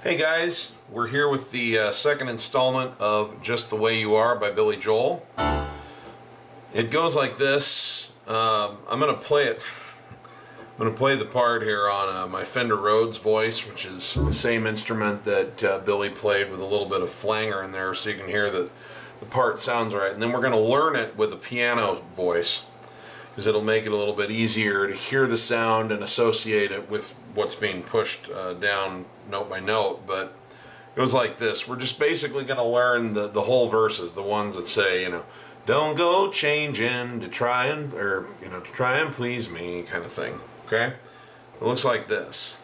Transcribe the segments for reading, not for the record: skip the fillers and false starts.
Hey guys, we're here with the second installment of Just the Way You Are by Billy Joel. It goes like this. I'm going to play it. I'm going to play the part here on my Fender Rhodes voice, which is the same instrument that Billy played with a little bit of flanger in there, so you can hear that the part sounds right. And then we're going to learn it with a piano voice, because it'll make it a little bit easier to hear the sound and associate it with what's being pushed down note by note. But it goes like this. We're just basically going to learn the whole verses, the ones that say, don't go changing to try and, to try and please me, kind of thing. Okay? It looks like this.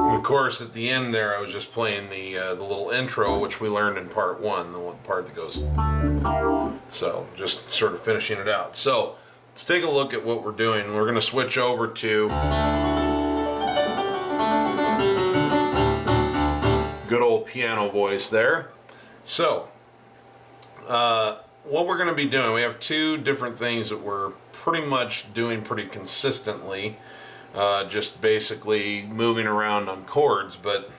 Of course, at the end there, I was just playing the little intro, which we learned in part one, the one part that goes. So, just sort of finishing it out. So, let's take a look at what we're doing. We're going to switch over to good old piano voice there. So, what we're going to be doing, we have two different things that we're pretty much doing pretty consistently. Just basically moving around on chords, but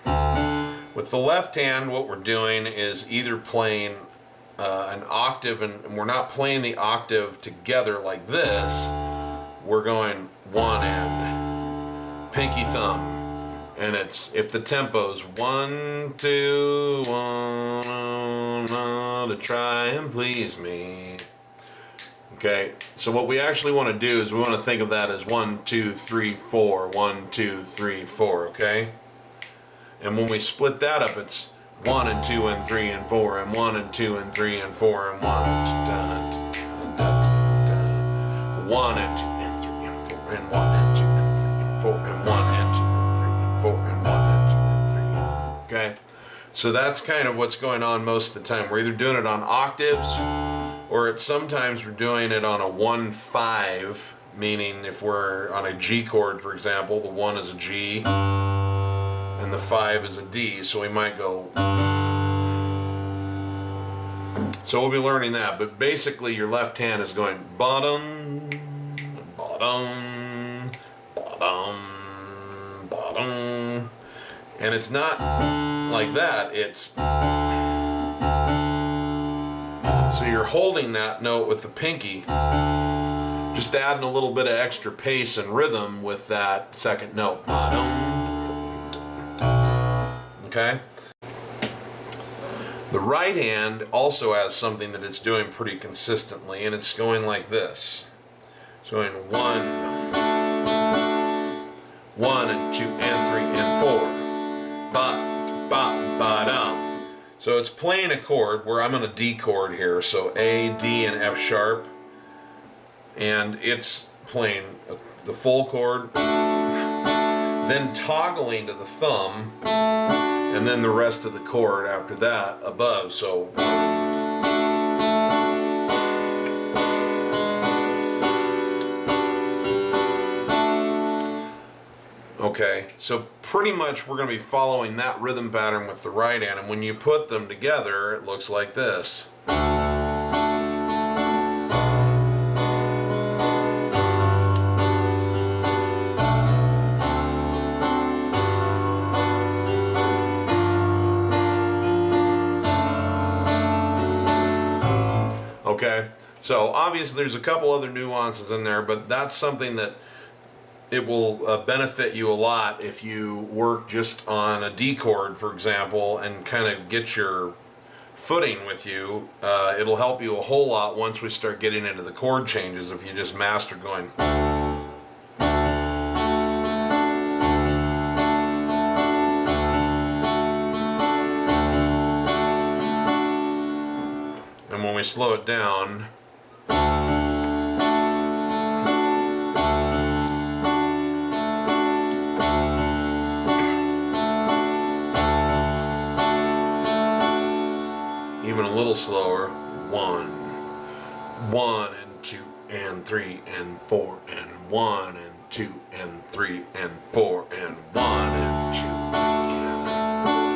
with the left hand what we're doing is either playing an octave, and we're not playing the octave together like this. We're going one and pinky thumb, and it's, if the tempo's 1, 2, 1, to try and please me. Okay, so what we actually want to do is we want to think of that as 1, 2, 3, 4, 1, 2, 3, 4, okay? And when we split that up, it's 1 and 2 and 3 and 4 and 1 and 2 and 3 and 4 and 1 and 1 and 2 and 3 and 4 and 1 and 2 and 3 and 4 and 1 and 2 and 3 and 4 and 1 and 2 and 3. Okay, so that's kind of what's going on most of the time. We're either doing it on octaves, or sometimes we're doing it on a 1-5, meaning if we're on a G chord, for example, the 1 is a G and the 5 is a D, so we might go. So we'll be learning that, but basically your left hand is going bottom, bottom, bottom, bottom, and it's not like that, it's. So you're holding that note with the pinky, just adding a little bit of extra pace and rhythm with that second note. Okay? The right hand also has something that it's doing pretty consistently, and it's going like this. It's going 1, 1 and 2 and 3 and 4. Ba, ba, ba, dum. So it's playing a chord where I'm on a D chord here, so A, D, and F sharp, and it's playing the full chord, then toggling to the thumb, and then the rest of the chord after that above. So okay, so pretty much we're going to be following that rhythm pattern with the right hand, and when you put them together, it looks like this. Okay, So obviously there's a couple other nuances in there, but that's something that it will benefit you a lot if you work just on a D chord, for example, and kind of get your footing with you. It'll help you a whole lot once we start getting into the chord changes if you just master going. And when we slow it down, even a little slower, 1, 1 and 2 and 3 and 4 and 1 and 2 and 3 and 4 and 1 and 2 and 4 and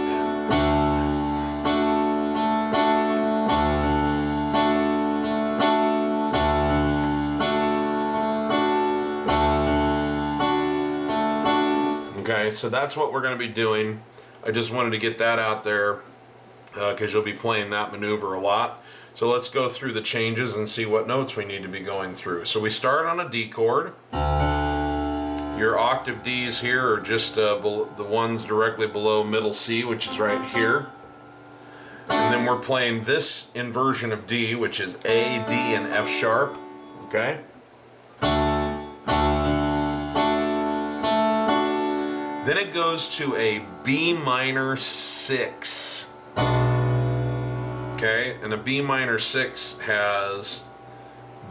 okay, so that's what we're going to be doing. I just wanted to get that out there because you'll be playing that maneuver a lot. So let's go through the changes and see what notes we need to be going through. So we start on a D chord. Your octave Ds here are just the ones directly below middle C, which is right here. And then we're playing this inversion of D, which is A, D, and F sharp. Okay? Then it goes to a B minor 6. Okay, and a B minor 6 has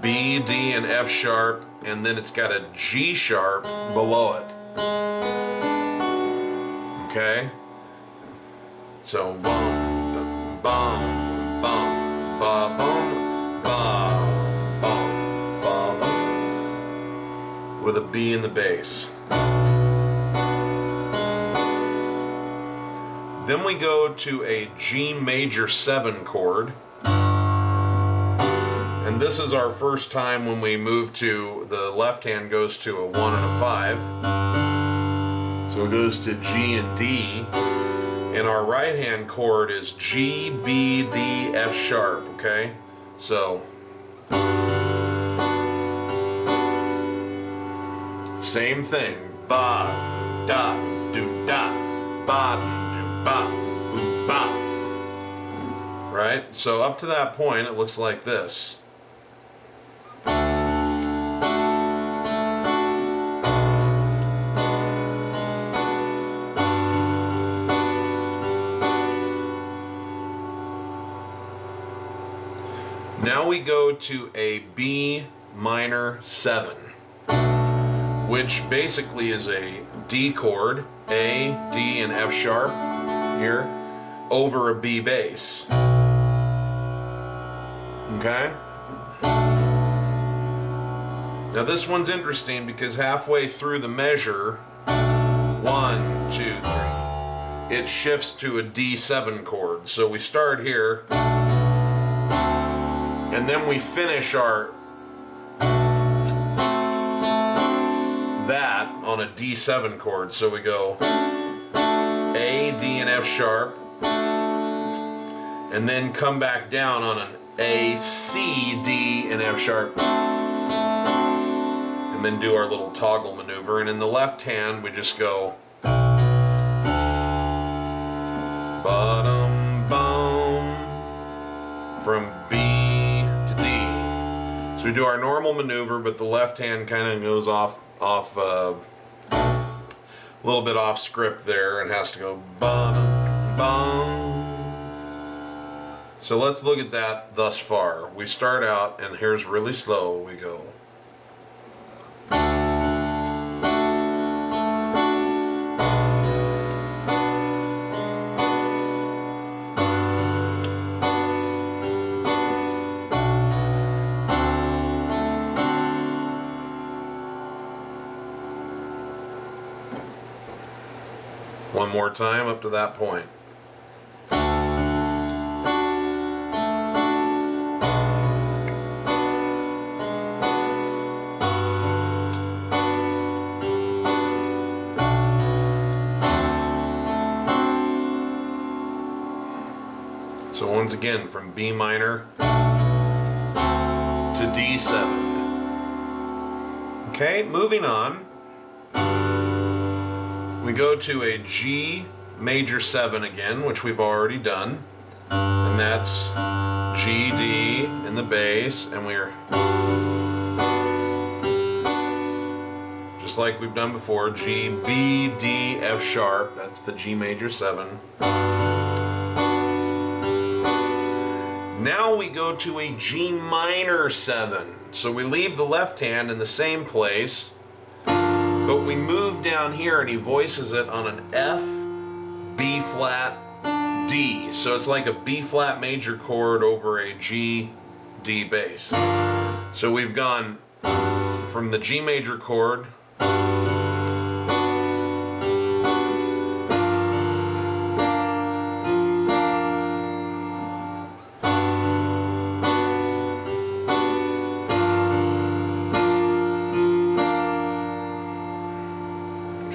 B, D, and F sharp, and then it's got a G sharp below it. Okay, so bum, bum, bum, ba, bum, ba, bum, ba, bum, with a B in the bass. Then we go to a G major 7 chord. And this is our first time when we move to the left hand goes to a 1 and a 5. So it goes to G and D. And our right hand chord is G, B, D, F sharp, okay? So same thing. Ba, da, do, da, ba, ba, boo, ba. Right? So up to that point, it looks like this. Now we go to a B minor 7, which basically is a D chord, A, D, and F sharp here, over a B bass. Okay? Now this one's interesting because halfway through the measure, 1, 2, 3, it shifts to a D7 chord. So we start here, and then we finish our that on a D7 chord. So we go A, D, and F sharp, and then come back down on an A, C, D, and F sharp, and then do our little toggle maneuver. And in the left hand, we just go bottom, bum, from B to D. So we do our normal maneuver, but the left hand kind of goes off a little bit off script there and has to go bum, bum. So let's look at that thus far. We start out, and here's really slow. We go. One more time up to that point. So once again, from B minor to to D7. Okay, moving on. We go to a G major 7 again, which we've already done. And that's G, D in the bass, and we're just like we've done before, G, B, D, F sharp, that's the G major 7. Now we go to a G minor 7. So we leave the left hand in the same place, but we move down here and he voices it on an F, B flat, D. So it's like a B flat major chord over a G, D bass. So we've gone from the G major chord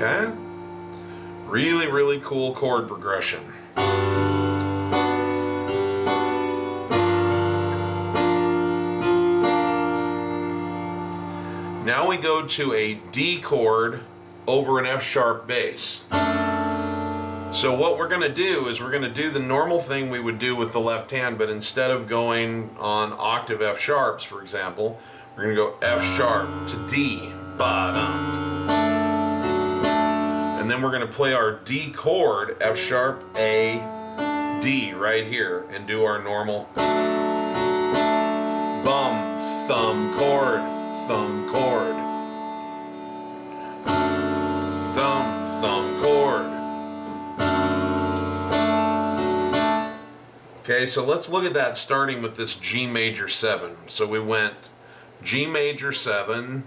okay? Really, really cool chord progression. Now we go to a D chord over an F sharp bass. So what we're going to do is we're going to do the normal thing we would do with the left hand, but instead of going on octave F sharps, for example, we're going to go F sharp to D, ba-dum. And then we're going to play our D chord, F sharp, A, D right here, and do our normal bum, thumb, chord, thumb, chord, thumb, thumb, chord. Okay, so let's look at that starting with this G major 7. So we went G major 7,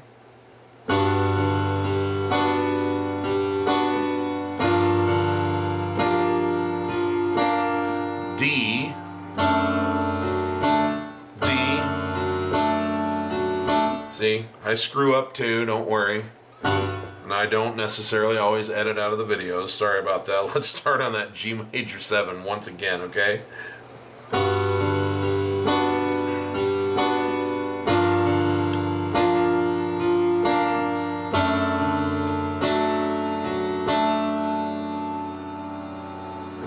D, D. See, I screw up too, don't worry. And I don't necessarily always edit out of the videos. Sorry about that. Let's start on that G major 7 once again, okay?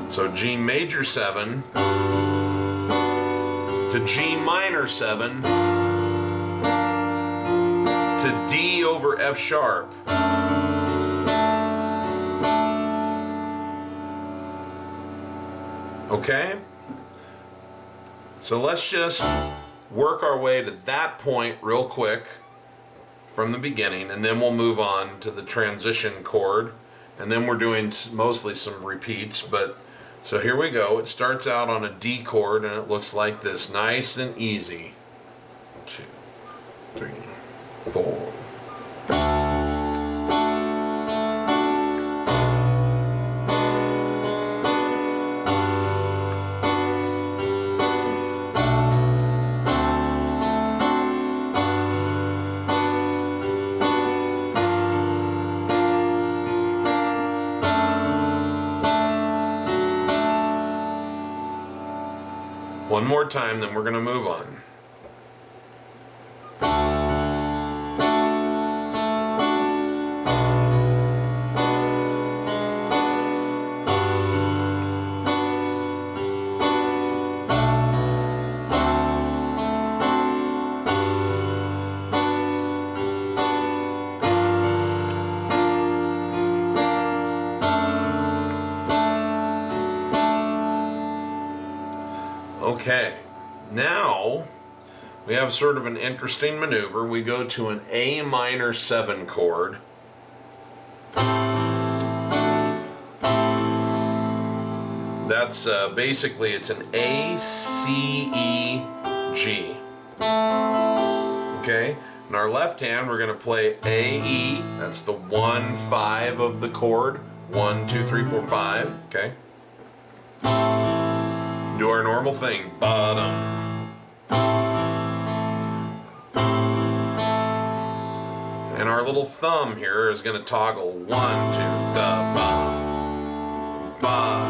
So G major 7 to G minor 7 to D over F sharp. Okay? So let's just work our way to that point real quick from the beginning, and then we'll move on to the transition chord, and then we're doing mostly some repeats. But so here we go. It starts out on a D chord and it looks like this, nice and easy. 2, 3, 4. One more time, then we're going to move on. Okay, now we have sort of an interesting maneuver. We go to an A minor 7 chord. That's basically it's an A, C, E, G. Okay, in our left hand we're going to play A, E. That's the 1, 5 of the chord. 1, 2, 3, 4, 5. Okay. Do our normal thing, bottom. And our little thumb here is going to toggle 1, 2, da, ba, ba.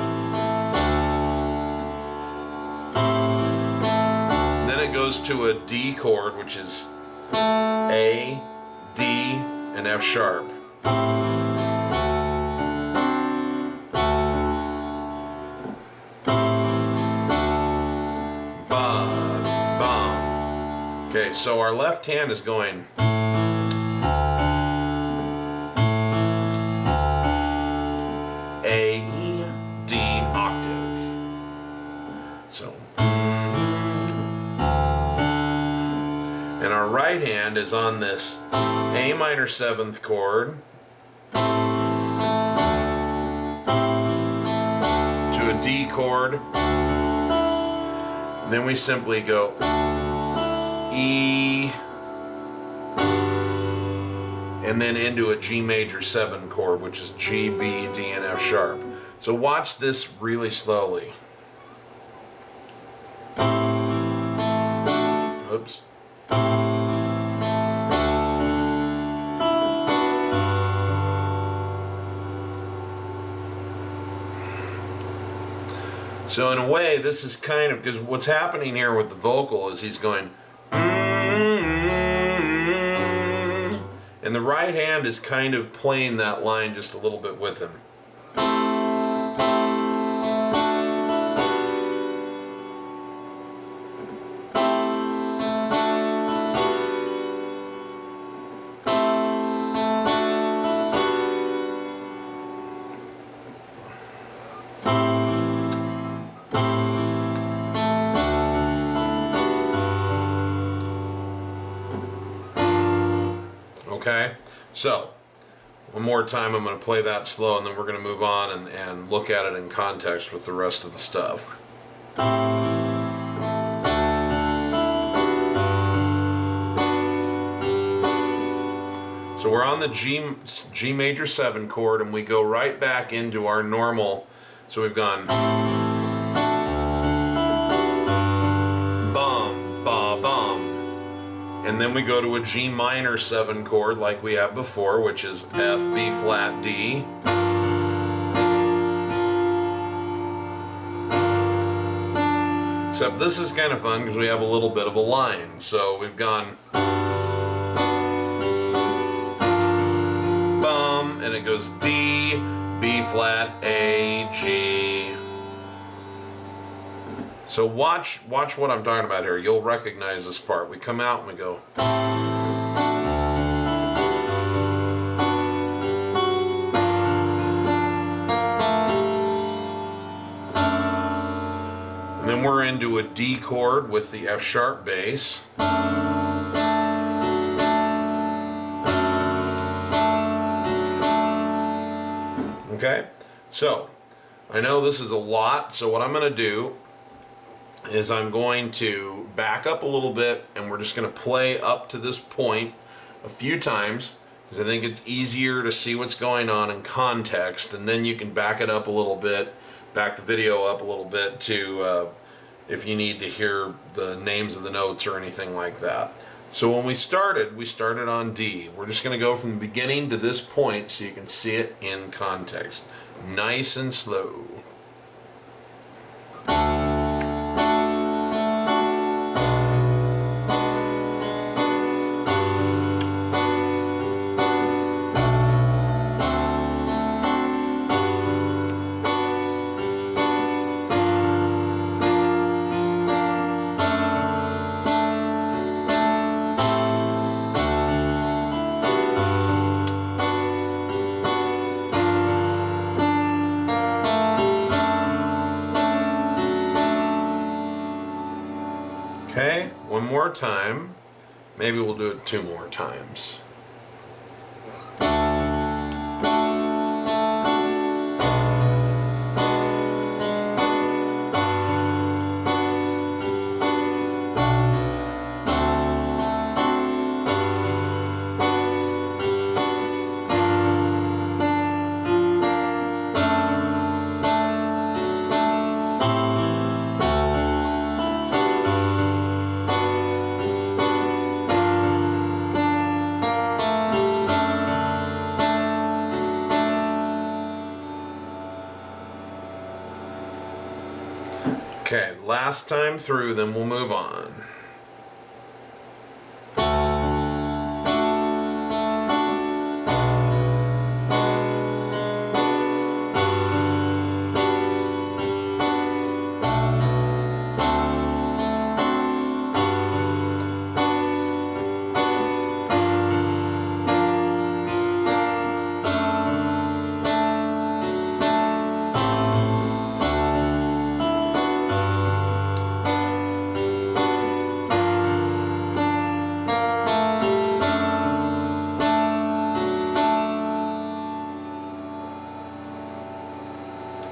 Then it goes goes to a D chord, which is A, D, and F sharp. Ba, bum. Okay, so our left hand is going A, D, octave. So, and our right hand is on this A minor 7th chord to a D chord. Then we simply go E, and then into a G major 7 chord, which is G, B, D, and F sharp. So watch this really slowly. Oops. So in a way, this is kind of, because what's happening here with the vocal is he's going, and the right hand is kind of playing that line just a little bit with him. Okay, so one more time I'm going to play that slow, and then we're going to move on and look at it in context with the rest of the stuff. So we're on the G major 7 chord, and we go right back into our normal. So we've gone bum, ba, bum. And then we go to a G minor 7 chord like we have before, which is F, B flat, D. Except this is kind of fun because we have a little bit of a line. So we've gone bum, and it goes D, B flat, A, G. So watch what I'm talking about here. You'll recognize this part. We come out and we go. And then we're into a D chord with the F sharp bass. Okay, so I know this is a lot, so what I'm going to do is I'm going to back up a little bit, and we're just going to play up to this point a few times because I think it's easier to see what's going on in context, and then you can back it up a little bit, back the video up a little bit to if you need to hear the names of the notes or anything like that. So when we started on D. We're just going to go from the beginning to this point so you can see it in context. Nice and slow. Okay, one more time. Maybe we'll do it 2 more times. Okay, last time through, then we'll move on.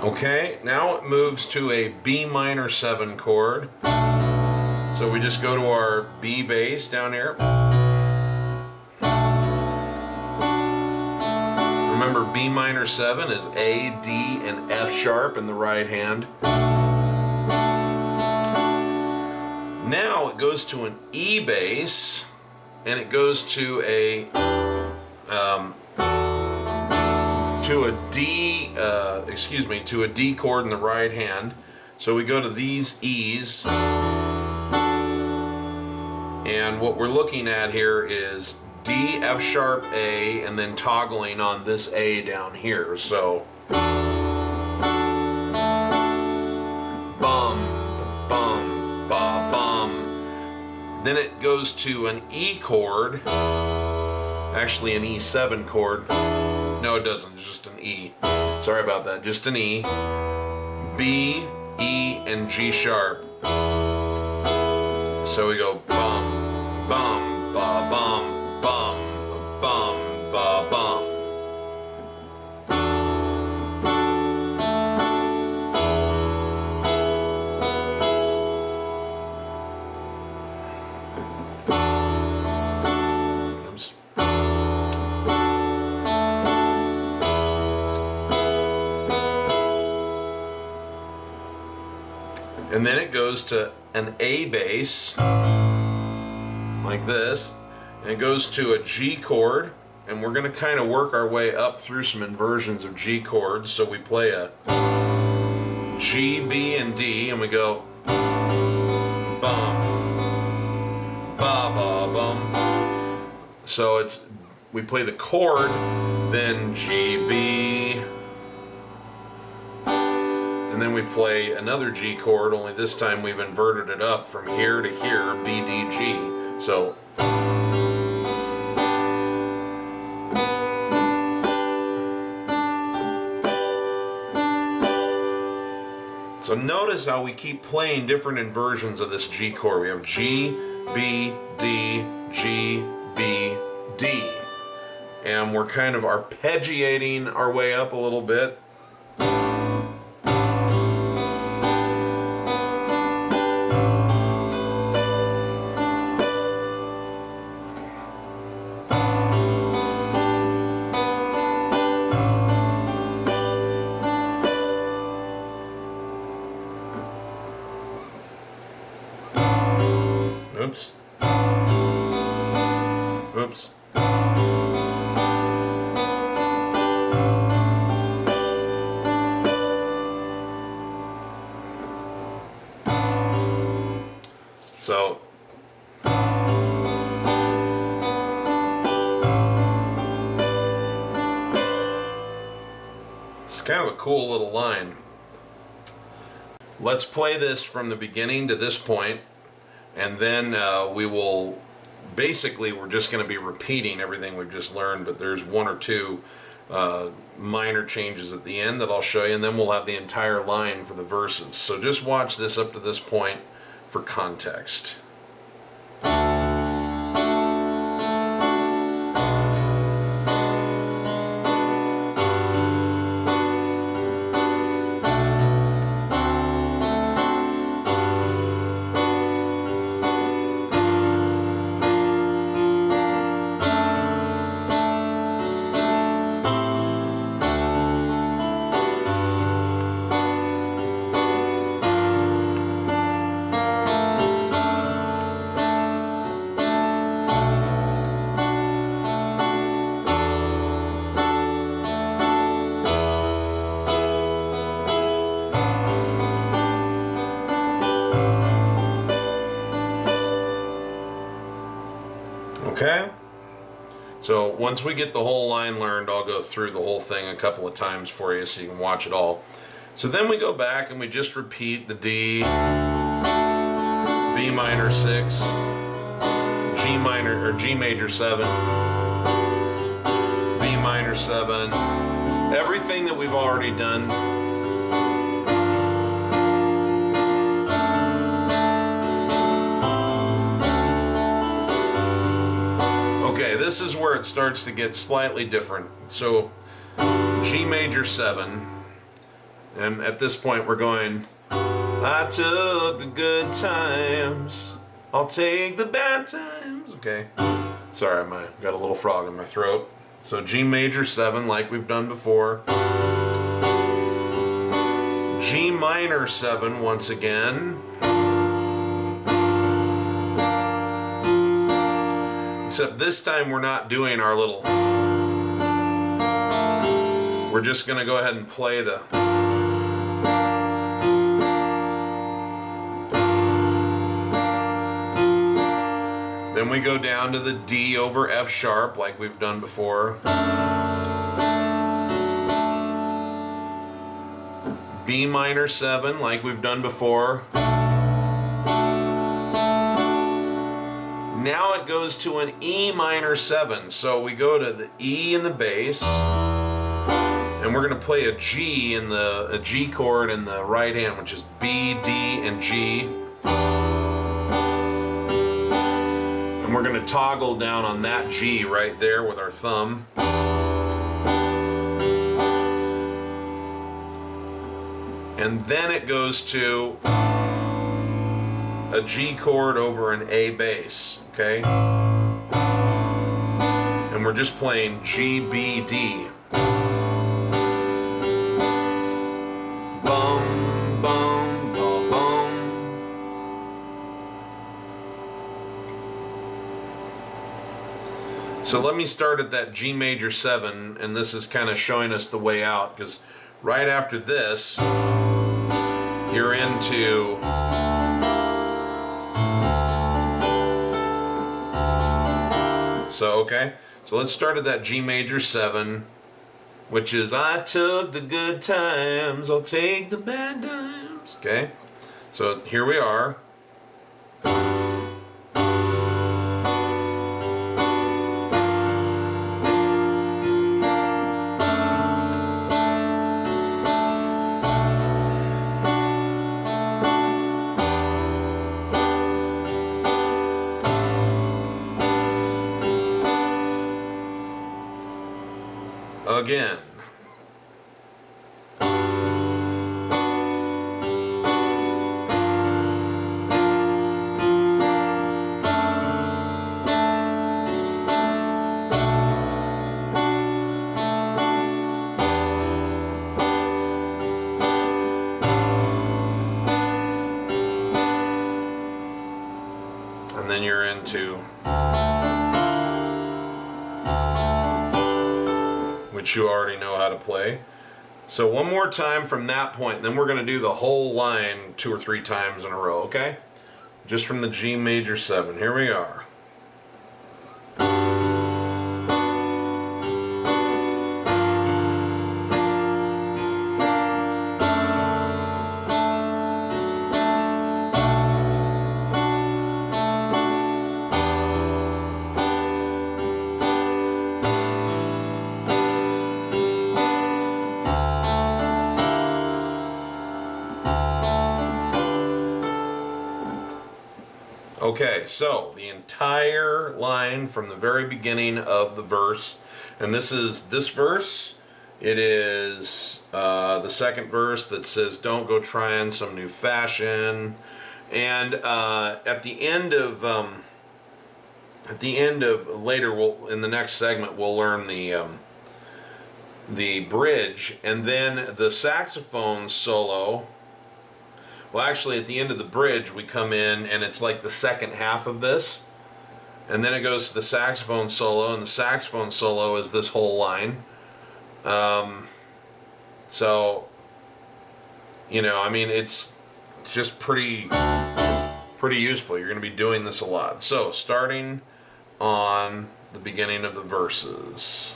Okay, now it moves to a B minor 7 chord. So we just go to our B bass down here. Remember, B minor 7 is A, D, and F sharp in the right hand. Now it goes to an E bass, and it goes to a to a D chord in the right hand. So we go to these E's, and what we're looking at here is D, F sharp, A, and then toggling on this A down here. So bum, bum, ba, bum. Then it goes to an E chord, actually an E7 chord. No, it doesn't, it's just an E. Sorry about that, just an E. B, E, and G sharp. So we go bum, bum, ba, bum, bum, bum, ba, bum. Oops. And then it goes to an A bass, like this, and it goes to a G chord, and we're going to kind of work our way up through some inversions of G chords. So we play a G, B, and D, and we go bum, ba, ba, bum. So we play the chord, then G, B, and then we play another G chord, only this time we've inverted it up from here to here, B, D, G. So notice how we keep playing different inversions of this G chord. We have G, B, D, G, B, D. And we're kind of arpeggiating our way up a little bit. Oops. Oops. So it's kind of a cool little line. Let's play this from the beginning to this point, and then we will basically, we're just going to be repeating everything we've just learned, but there's one or two minor changes at the end that I'll show you, and then we'll have the entire line for the verses. So just watch this up to this point for context. Okay? So once we get the whole line learned, I'll go through the whole thing a couple of times for you so you can watch it all. So then we go back and we just repeat the D, B minor 6, G minor or G major 7, B minor 7, everything that we've already done. Okay, this is where it starts to get slightly different. So G major 7, And at this point we're going, I took the good times, I'll take the bad times. Okay, sorry, I got a little frog in my throat. So G major 7 like we've done before. G minor 7 once again. Except this time we're not doing our little... We're just going to go ahead and play the... Then we go down to the D over F sharp like we've done before. B minor 7 like we've done before. Now it goes to an E minor 7. So we go to the E in the bass, and we're going to play a G in a G chord in the right hand, which is B, D, and G. And we're going to toggle down on that G right there with our thumb. And then it goes to a G chord over an A bass, okay? And we're just playing G, B, D. Bum, bum, bum, bum. So let me start at that G major 7, and this is kind of showing us the way out, because right after this, you're into... So, okay, so let's start at that G major 7, which is I took the good times, I'll take the bad times. Okay, so here we are. Again. And then you're into... which you already know how to play. So one more time from that point, then we're going to do the whole line 2 or 3 times in a row, okay? Just from the G major 7. Here we are. Okay, so the entire line from the very beginning of the verse, and this is this verse. It is the second verse that says, "Don't go trying some new fashion," and at the end of later, in the next segment, we'll learn the bridge, and then the saxophone solo. Well, actually, at the end of the bridge, we come in, and it's like the second half of this. And then it goes to the saxophone solo, and the saxophone solo is this whole line. So, you know, I mean, it's just pretty useful. You're going to be doing this a lot. So, starting on the beginning of the verses.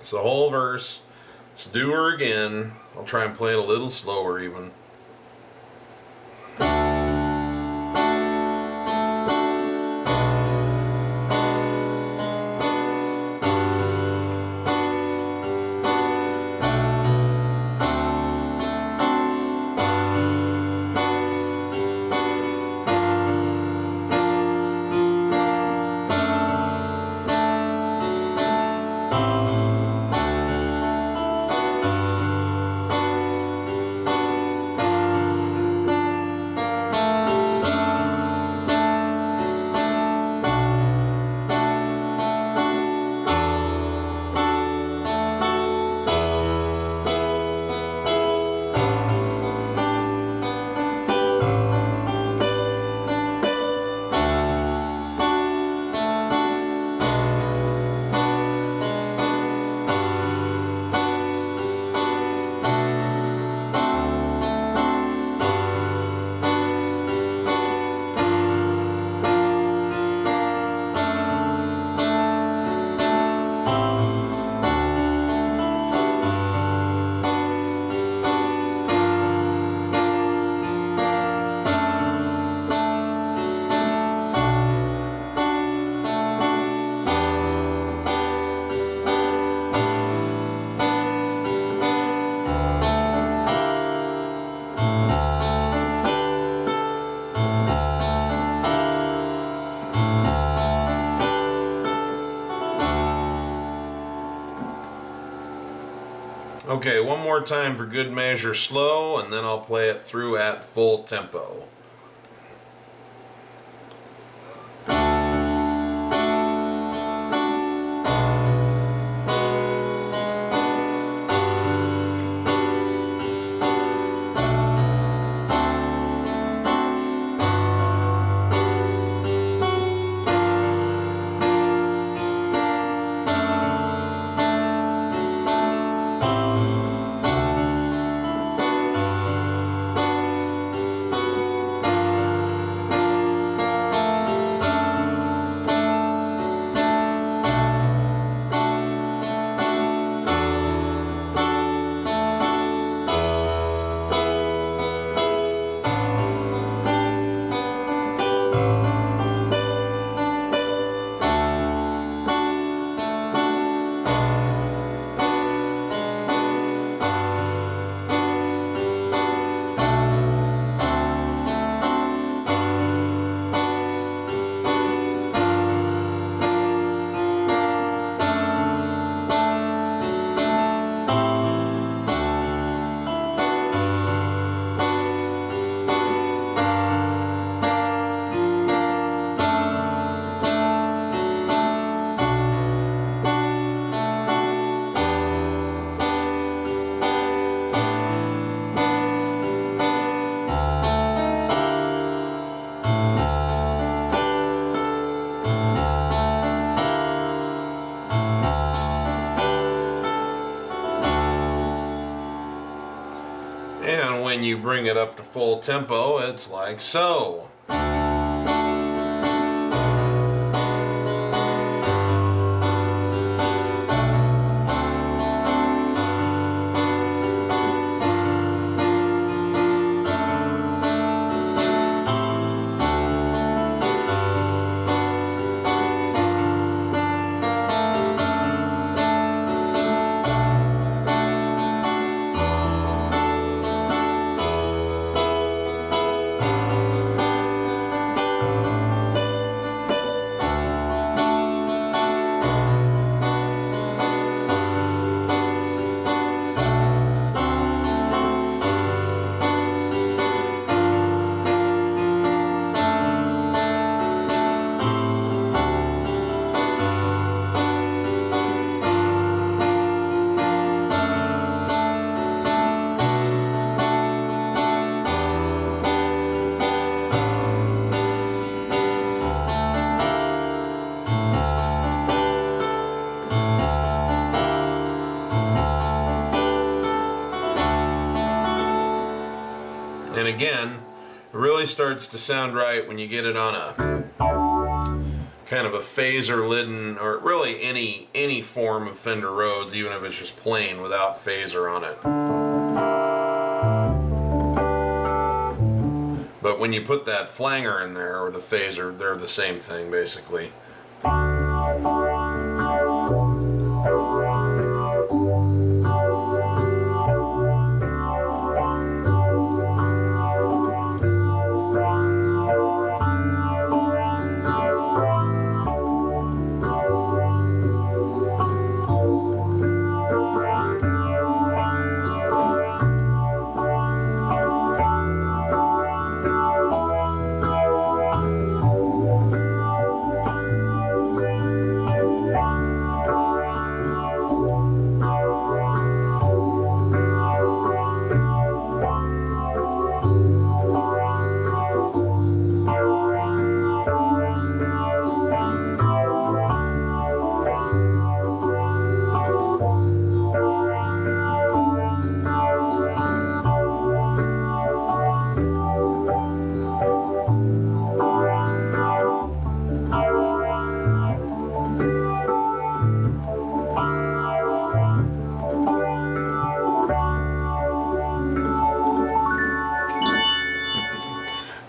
It's the whole verse. Let's do her again. I'll try and play it a little slower even. Okay, one more time for good measure slow, and then I'll play it through at full tempo. And when you bring it up to full tempo, it's like so. And again, it really starts to sound right when you get it on kind of a phaser lidden, or really any form of Fender Rhodes, even if it's just plain without phaser on it. But when you put that flanger in there, or the phaser, they're the same thing basically.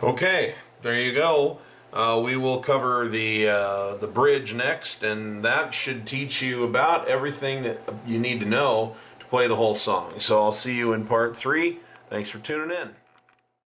Okay, there you go. We will cover the bridge next, and that should teach you about everything that you need to know to play the whole song. So I'll see you in part 3. Thanks for tuning in.